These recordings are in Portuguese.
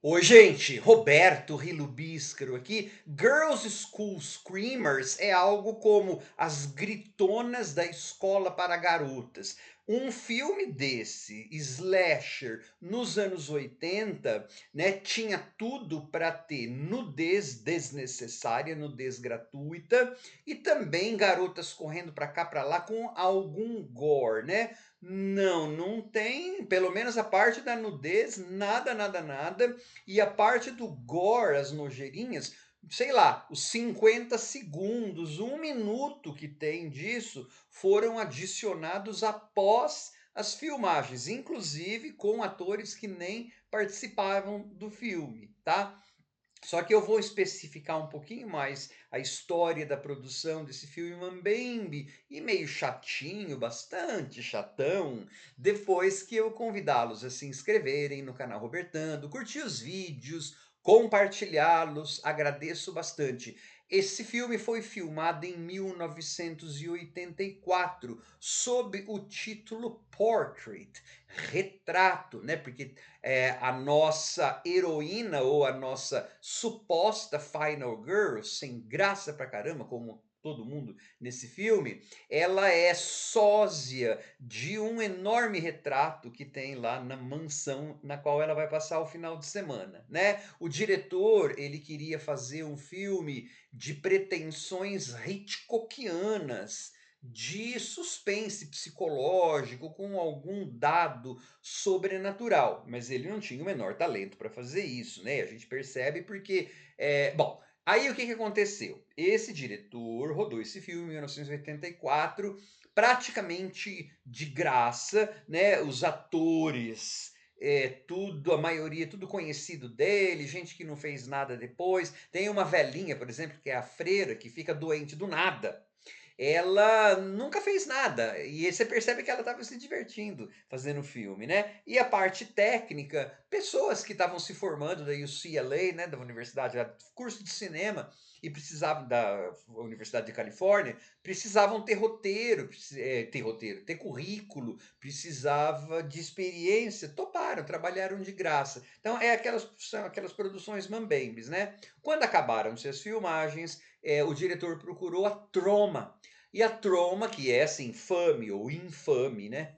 Oi, gente, Roberto Rilubíscaro aqui. Girls School Screamers é algo como as gritonas da escola para garotas. Um filme desse, slasher, nos anos 80, né, tinha tudo para ter nudez desnecessária, nudez gratuita e também garotas correndo para cá para lá com algum gore, né? Não tem, pelo menos a parte da nudez, nada, nada, nada. E a parte do gore, as nojeirinhas, sei lá, os 50 segundos, 1 minuto que tem disso, foram adicionados após as filmagens, inclusive com atores que nem participavam do filme, tá? Só que eu vou especificar um pouquinho mais a história da produção desse filme Mambembe, e meio chatinho, bastante chatão, depois que eu convidá-los a se inscreverem no canal Robertando, curtir os vídeos, compartilhá-los, agradeço bastante. Esse filme foi filmado em 1984, sob o título Portrait, retrato, né? Porque a nossa heroína ou a nossa suposta final girl, sem graça pra caramba, como todo mundo nesse filme, ela é sósia de um enorme retrato que tem lá na mansão na qual ela vai passar o final de semana, né? O diretor, ele queria fazer um filme de pretensões Hitchcockianas, de suspense psicológico com algum dado sobrenatural, mas ele não tinha o menor talento para fazer isso, né? A gente percebe porque, bom, aí o que que aconteceu? Esse diretor rodou esse filme em 1984, praticamente de graça, né? Os atores, tudo, a maioria, tudo conhecido dele, gente que não fez nada depois. Tem uma velhinha, por exemplo, que é a freira, que fica doente do nada. Ela nunca fez nada, e aí você percebe que ela estava se divertindo fazendo o filme, né. E a parte técnica, pessoas que estavam se formando da UCLA, né, da universidade lá, curso de cinema, e precisavam da Universidade de Califórnia, precisavam ter roteiro, ter currículo, precisava de experiência, toparam, trabalharam de graça. Então são aquelas produções mambembes, né. Quando acabaram-se as filmagens, o diretor procurou a Troma, e a Troma, que é essa infame ou infame, né?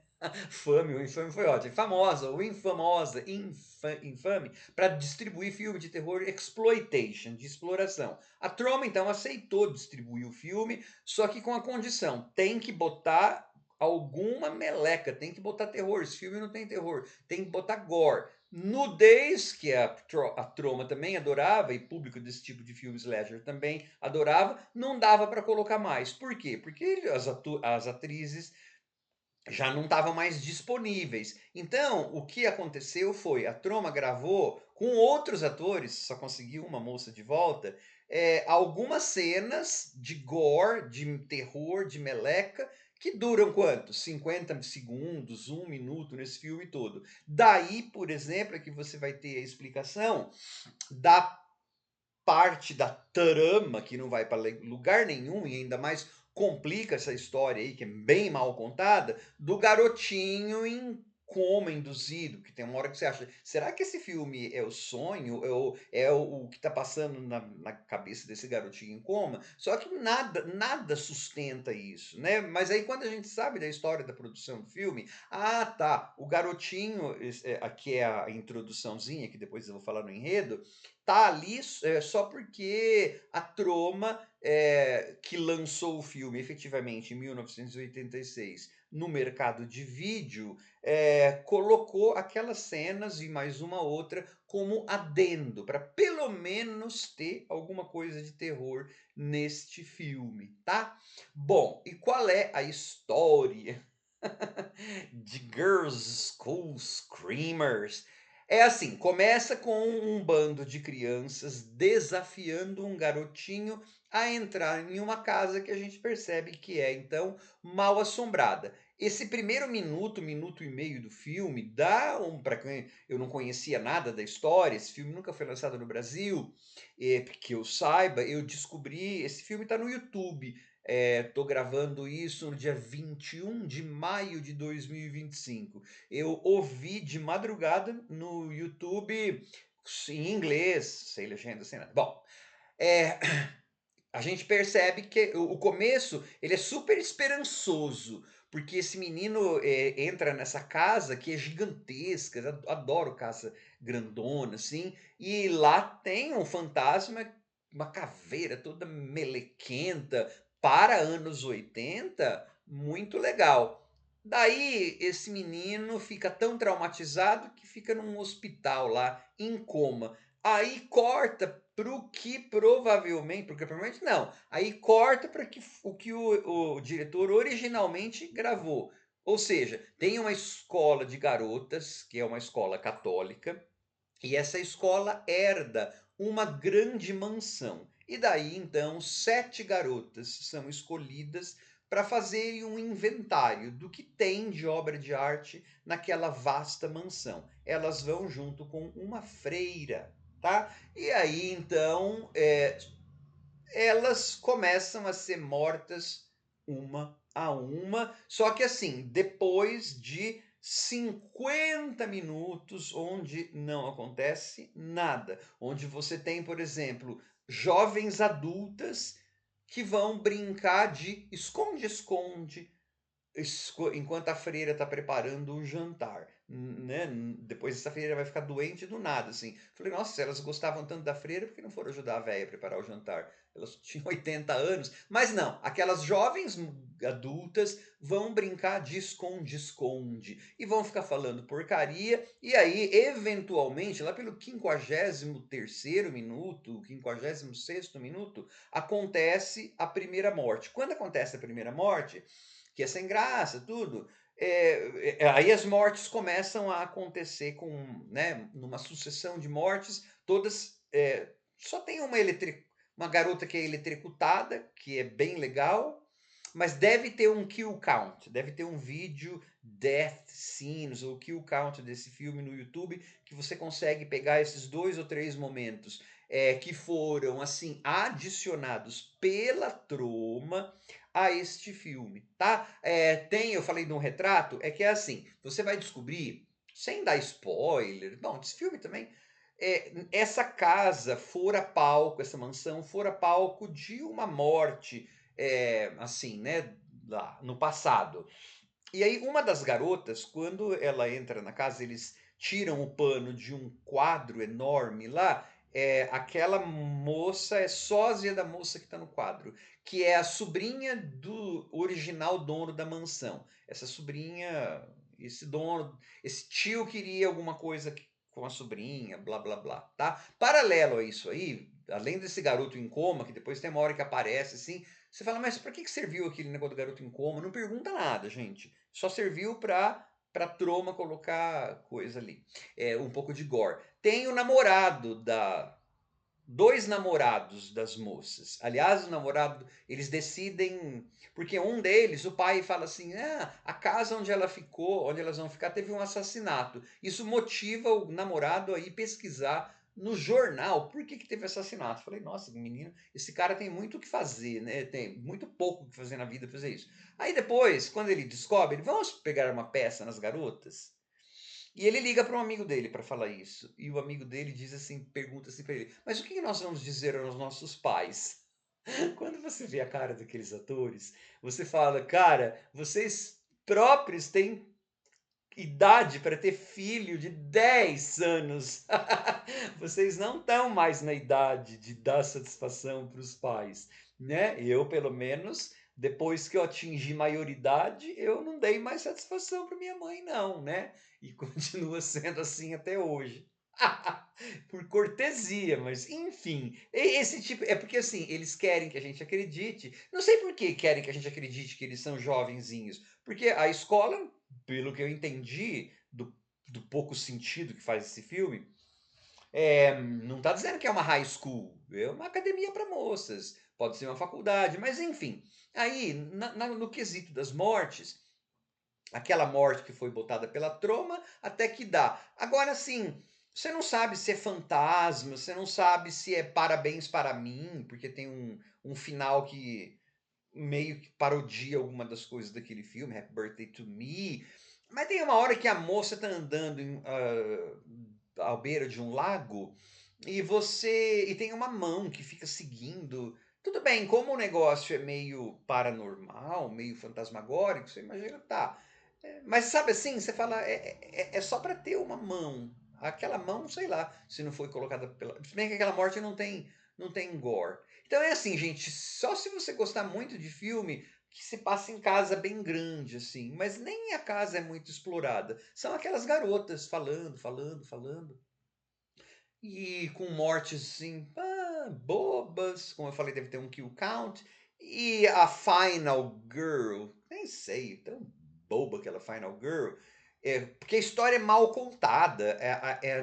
Fame ou infame foi ótimo. Famosa ou infamosa, infame, para distribuir filme de terror exploitation, de exploração. A Troma, então, aceitou distribuir o filme, só que com a condição: tem que botar alguma meleca, tem que botar terror. Esse filme não tem terror, tem que botar gore. Nudez, que a Troma também adorava, e público desse tipo de filme slasher também adorava, não dava para colocar mais. Por quê? Porque as atrizes já não estavam mais disponíveis. Então, o que aconteceu foi, a Troma gravou com outros atores, só conseguiu uma moça de volta, algumas cenas de gore, de terror, de meleca, que duram quanto? 50 segundos, 1 minuto nesse filme todo. Daí, por exemplo, é que você vai ter a explicação da parte da trama que não vai para lugar nenhum e ainda mais complica essa história aí, que é bem mal contada, do garotinho em coma induzido, que tem uma hora que você acha, será que esse filme é o sonho? É o que está passando na cabeça desse garotinho em coma? Só que nada sustenta isso, né? Mas aí quando a gente sabe da história da produção do filme, ah, tá, o garotinho, aqui é a introduçãozinha, que depois eu vou falar no enredo, tá ali só porque a Troma, que lançou o filme efetivamente em 1986 no mercado de vídeo, colocou aquelas cenas e mais uma outra como adendo, para pelo menos ter alguma coisa de terror neste filme, tá? Bom, e qual é a história de Girls School Screamers? É assim, começa com um bando de crianças desafiando um garotinho a entrar em uma casa que a gente percebe que é então mal assombrada. Esse primeiro minuto, minuto e meio do filme dá para quem eu não conhecia nada da história, esse filme nunca foi lançado no Brasil, que eu saiba, eu descobri, esse filme está no YouTube. Tô gravando isso no dia 21 de maio de 2025. Eu ouvi de madrugada no YouTube em inglês, sem legenda, sem nada. Bom, eh a gente percebe que o começo, ele é super esperançoso, porque esse menino, entra nessa casa que é gigantesca, adoro casa grandona, assim, e lá tem um fantasma, uma caveira toda melequenta, para anos 80, muito legal. Daí esse menino fica tão traumatizado que fica num hospital lá, em coma. Aí corta para o que provavelmente, porque provavelmente não, aí corta para que o que o diretor originalmente gravou. Ou seja, tem uma escola de garotas, que é uma escola católica, e essa escola herda uma grande mansão. E daí então 7 garotas são escolhidas para fazerem um inventário do que tem de obra de arte naquela vasta mansão. Elas vão junto com uma freira, tá? E aí então elas começam a ser mortas uma a uma, só que assim, depois de 50 minutos onde não acontece nada, onde você tem, por exemplo, jovens adultas que vão brincar de esconde-esconde, enquanto a freira está preparando o jantar, né? Depois essa freira vai ficar doente do nada, assim. Falei, nossa, se elas gostavam tanto da freira, por que não foram ajudar a véia a preparar o jantar? Elas tinham 80 anos. Mas não, aquelas jovens adultas vão brincar de esconde-esconde e vão ficar falando porcaria. E aí, eventualmente, lá pelo 53º minuto, 56º minuto, acontece a primeira morte. Quando acontece a primeira morte, que é sem graça, tudo. Aí as mortes começam a acontecer com, né, numa sucessão de mortes, todas. Só tem uma garota que é eletrocutada, que é bem legal, mas deve ter um kill count, deve ter um vídeo death scenes ou kill count desse filme no YouTube que você consegue pegar esses 2 ou 3 momentos que foram assim adicionados pela troma a este filme, tá? Eu falei de um retrato, é que é assim, você vai descobrir, sem dar spoiler, bom, esse filme também, essa casa fora palco, essa mansão fora palco de uma morte, assim, né, lá no passado. E aí uma das garotas, quando ela entra na casa, eles tiram o pano de um quadro enorme lá, aquela moça é sósia da moça que está no quadro, que é a sobrinha do original dono da mansão. Essa sobrinha, esse dono, esse tio queria alguma coisa com a sobrinha, blá blá blá, tá? Paralelo a isso aí, além desse garoto em coma, que depois tem uma hora que aparece assim, você fala, mas para que serviu aquele negócio do garoto em coma? Não pergunta nada, gente. Só serviu para troma colocar coisa ali. Um pouco de gore. Tem o namorado da. Dois namorados das moças. Aliás, o namorado, eles decidem. Porque um deles, o pai fala assim: a casa onde ela ficou, onde elas vão ficar, teve um assassinato. Isso motiva o namorado a ir pesquisar no jornal por que teve assassinato. Falei, nossa, menino, esse cara tem muito o que fazer, né? Tem muito pouco o que fazer na vida pra fazer isso. Aí depois, quando ele descobre, vamos pegar uma peça nas garotas? E ele liga para um amigo dele para falar isso. E o amigo dele diz assim, pergunta assim para ele: "Mas o que nós vamos dizer aos nossos pais?" Quando você vê a cara daqueles atores, você fala: "Cara, vocês próprios têm idade para ter filho de 10 anos. Vocês não estão mais na idade de dar satisfação para os pais, né? Eu, pelo menos, depois que eu atingi maioridade, eu não dei mais satisfação para minha mãe, não, né? E continua sendo assim até hoje." Por cortesia, mas enfim, esse tipo é porque assim, eles querem que a gente acredite. Não sei por que querem que a gente acredite que eles são jovenzinhos, porque a escola, pelo que eu entendi do pouco sentido que faz esse filme, não está dizendo que é uma high school, é uma academia para moças, pode ser uma faculdade, mas enfim. Aí, no quesito das mortes, aquela morte que foi botada pela troma, até que dá. Agora sim, você não sabe se é fantasma, você não sabe se é parabéns para mim, porque tem um final que meio que parodia alguma das coisas daquele filme, Happy Birthday to Me. Mas tem uma hora que a moça tá andando à beira de um lago, e tem uma mão que fica seguindo. Tudo bem, como o negócio é meio paranormal, meio fantasmagórico, você imagina, tá. Mas sabe assim, você fala, é só para ter uma mão. Aquela mão, sei lá, se não foi colocada pela. Se bem que aquela morte não tem gore. Então é assim, gente, só se você gostar muito de filme que se passa em casa bem grande, assim, mas nem a casa é muito explorada. São aquelas garotas falando, falando, falando. E com mortes assim, bobas, como eu falei, deve ter um kill count. E a Final Girl, nem sei, tão boba aquela Final Girl. Porque a história é mal contada,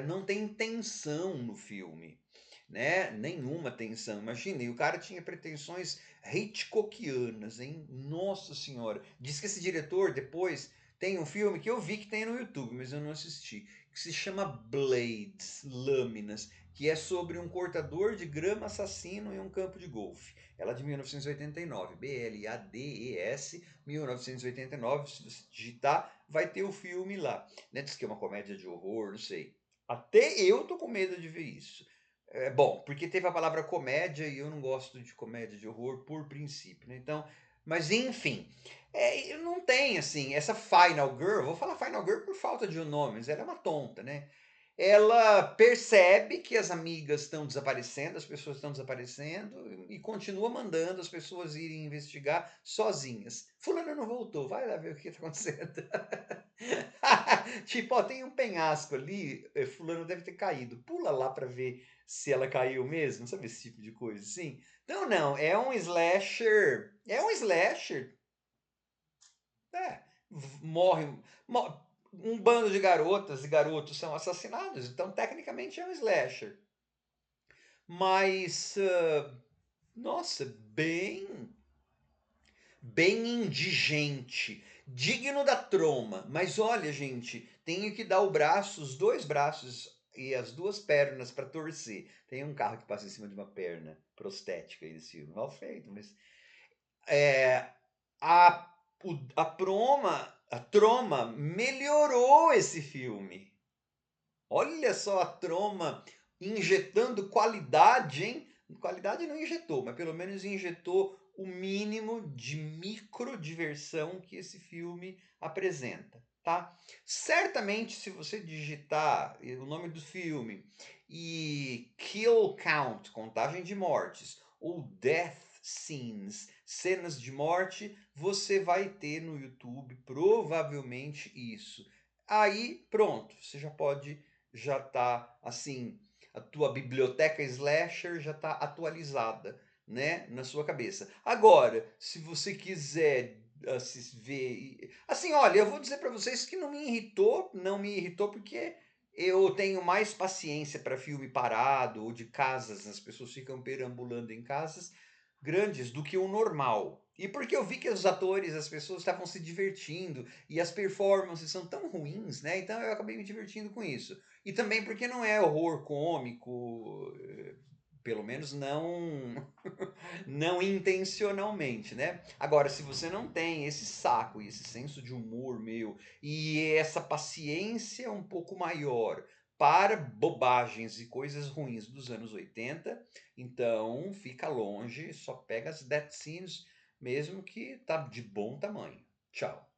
não tem tensão no filme, né? Nenhuma tensão. Imagina, e o cara tinha pretensões Hitchcockianas, hein? Nossa Senhora. Diz que esse diretor depois tem um filme que eu vi que tem no YouTube, mas eu não assisti, que se chama Blades, Lâminas, que é sobre um cortador de grama assassino em um campo de golfe. Ela é de 1989, BLADES, 1989. Se você digitar, vai ter o filme lá. Né? Diz que é uma comédia de horror, não sei. Até eu tô com medo de ver isso. É bom, porque teve a palavra comédia e eu não gosto de comédia de horror por princípio, né? Então, mas enfim, não tem assim, essa Final Girl, vou falar Final Girl por falta de um nome, mas ela é uma tonta, né? Ela percebe que as amigas estão desaparecendo, as pessoas estão desaparecendo e continua mandando as pessoas irem investigar sozinhas. Fulano não voltou, vai lá ver o que está acontecendo. Tipo, ó, tem um penhasco ali, fulano deve ter caído. Pula lá para ver se ela caiu mesmo, sabe esse tipo de coisa assim? Não, não, é um slasher. É um slasher. É, morre, um bando de garotas e garotos são assassinados, então tecnicamente é um slasher. Mas, nossa, bem indigente, digno da troma. Mas olha, gente, tenho que dar o braço, os dois braços e as duas pernas para torcer. Tem um carro que passa em cima de uma perna prostética aí desse filme, mal feito, mas é, a, a Troma melhorou esse filme. Olha só a Troma injetando qualidade, hein? Qualidade não injetou, mas pelo menos injetou o mínimo de micro diversão que esse filme apresenta, tá? Certamente, se você digitar o nome do filme e Kill Count, contagem de mortes, ou Death Scenes, cenas de morte, você vai ter no YouTube provavelmente isso. Aí, pronto, você já tá assim, a tua biblioteca slasher já tá atualizada, né, na sua cabeça. Agora, se você quiser se ver, assim, olha, eu vou dizer para vocês que não me irritou porque eu tenho mais paciência para filme parado ou de casas, as pessoas ficam perambulando em casas grandes do que o normal. E porque eu vi que os atores, as pessoas estavam se divertindo e as performances são tão ruins, né? Então eu acabei me divertindo com isso. E também porque não é horror cômico, pelo menos não intencionalmente, né? Agora, se você não tem esse saco e esse senso de humor meu e essa paciência um pouco maior para bobagens e coisas ruins dos anos 80, então fica longe, só pega as death scenes mesmo que tá de bom tamanho. Tchau.